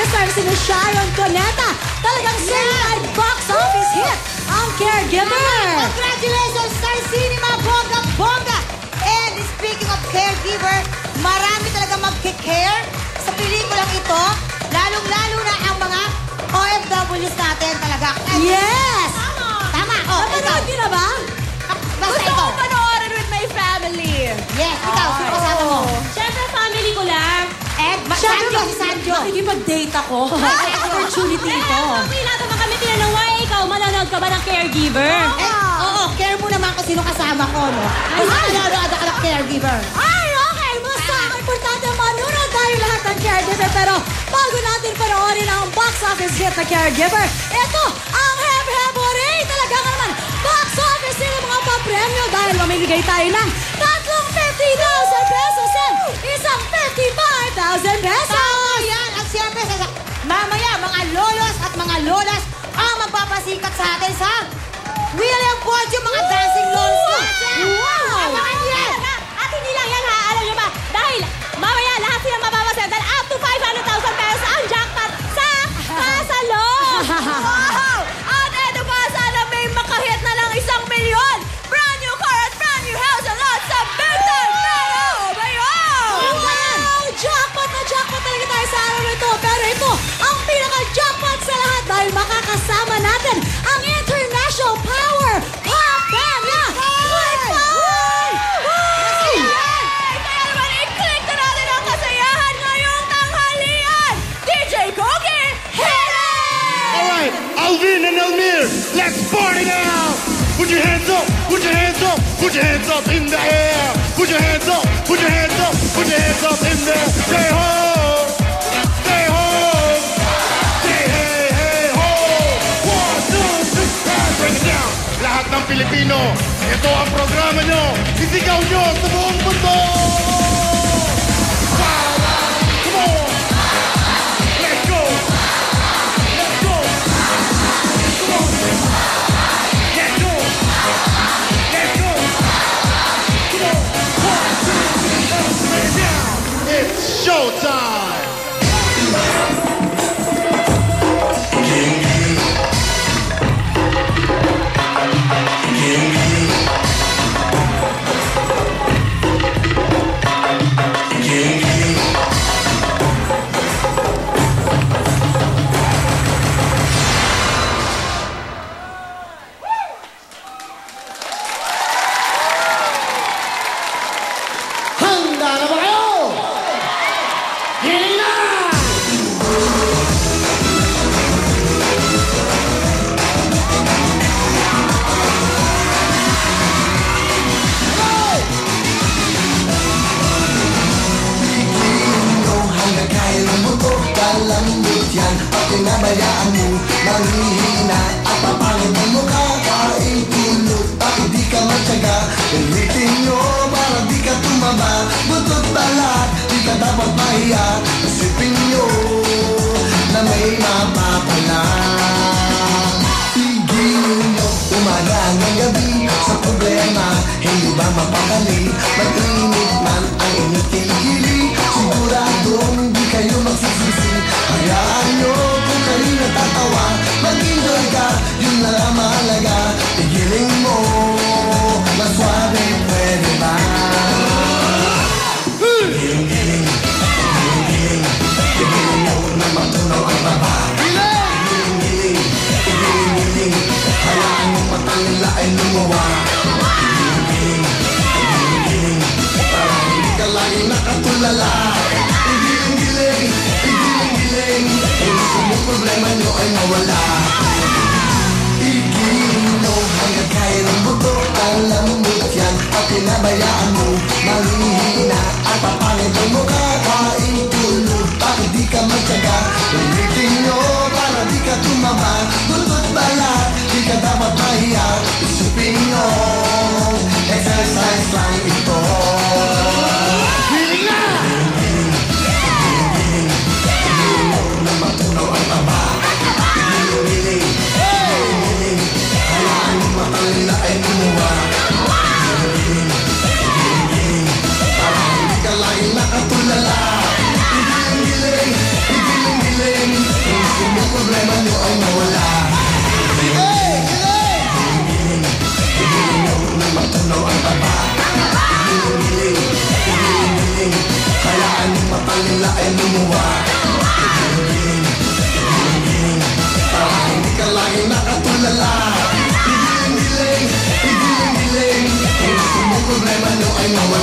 Megastar si Sharon Cuneta. Talagang certified box office hit ang Caregiver. Congratulations, Star Cinema, bongga-bongga. And speaking of caregiver, marami talaga mag-care sa pelikulang ito. Lalong-lalo na ang mga OFWs natin talaga. Yes! Tama. Oh, napanood niyo na ba? Basta Gusto ito. ko panoorin with my family. Yes, ikaw, sino kasama mo? Siyempre, family ko lang. And Sanjo, si Sanjo. Makikipag-date ako. Opportunity ito. Pamila naman kami tinanong, why ikaw manonood ka ba ng Caregiver? Oo, care mo naman kung sino kasama ko, no? Kasi nanonood ako ng caregiver. Ay, okay. Basta ang importante manunod tayo lahat ng Caregiver. Pero bago natin panoorin ang box office hit na Caregiver, ito ang heb-heboray. Talaga naman, box office din ang mga papremyo dahil mamimigay tayo ng tatlong 50,000 pesos and isang 55,000 pesos. Tama yan. At siyempre, mamaya, mga lolos at mga lolas ang magpapasikat sa atin sa William Fortune, mga dancing lolos. Wow! Abangan yan! At hindi lang yan ha, alam nyo ba? Dahil mamaya lahat silang mapapasaya dahil up to 500,000 pesos ang jackpot sa Kasalo! Wow! At eto pa, sana may makahit na ng 1 milyon! Brand new car at brand new house and lots of big time pera! Wow! Jackpot na jackpot talaga tayo sa araw na ito. Pero ito, ang pinaka-jackpot sa lahat dahil makakasama natin ang International Power Pop Band na Wi-Fi! Kaya naman, i-click na natin ang kasayahan ngayong tanghalian! DJ Kogi, hit it! Alright, Alvin and Elmir, let's party now! Put your hands up, put your hands up, put your hands up in the air! Put your hands up, put your hands up, put your hands up in the air! Stay home! Stay home! Say hey, hey, ho! 1, 2, 3, break it down! Lahat ng Pilipino, ito ang programa nyo! Isigaw nyo sa buong mundo! Come on! Let's go! Let's go! Come on! Let's go! Let's go! Come on! 1, 2, 3, break it down! It's showtime! Handa na ba kayo? Hiling na! Hanggang kaya ng mundo, kalambot yan. Pag pinabayaan mo, manghihina at papangit ang mukha. Kain kulot, bakit di ka matyaga? Pilitin nyo para di ka tumaba. Butot talat, di ka dapat mahiya. Isipin nyo na may mapapala. Tigilin nyo, umaga hanggang gabi. Sa problema, hindi ba mapakali? Mag-init man ang inyong kilikili. Siguradong hindi kayo magsisisi. Hayaan nyo kung kayo natatawa. Mag-enjoy ka, yun na lang mahalaga. Tigilin mo, mas suabe pwede ba? Giling, giling, giling, giling. Tigilin mo na matunaw ang baba. Giling, giling, giling, giling. Hayaan mo matang nila ay lumawa. Giling, giling, giling, giling. Para hindi ka lagi nakatulog. Ngayon wala